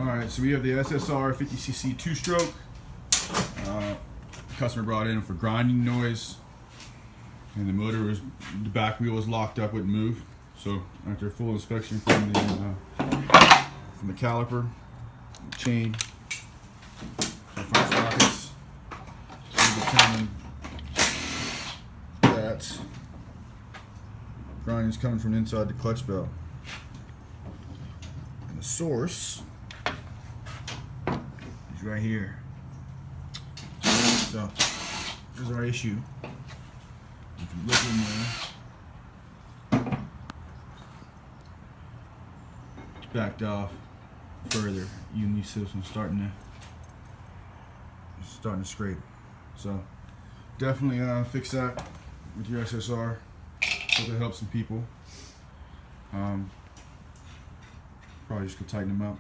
Alright, so we have the SSR 50cc 2-stroke. The customer brought in for grinding noise, and the motor was, the back wheel was locked up, wouldn't move. So after a full inspection from the caliper, chain, the front sprockets, we determined that grinding is coming from inside the clutch belt. And the source is right here. So there's our issue. If you look in there, it's backed off further. You can see this one starting to scrape. So definitely fix that with your SSR. Hope it helps some people. Probably just go tighten them up.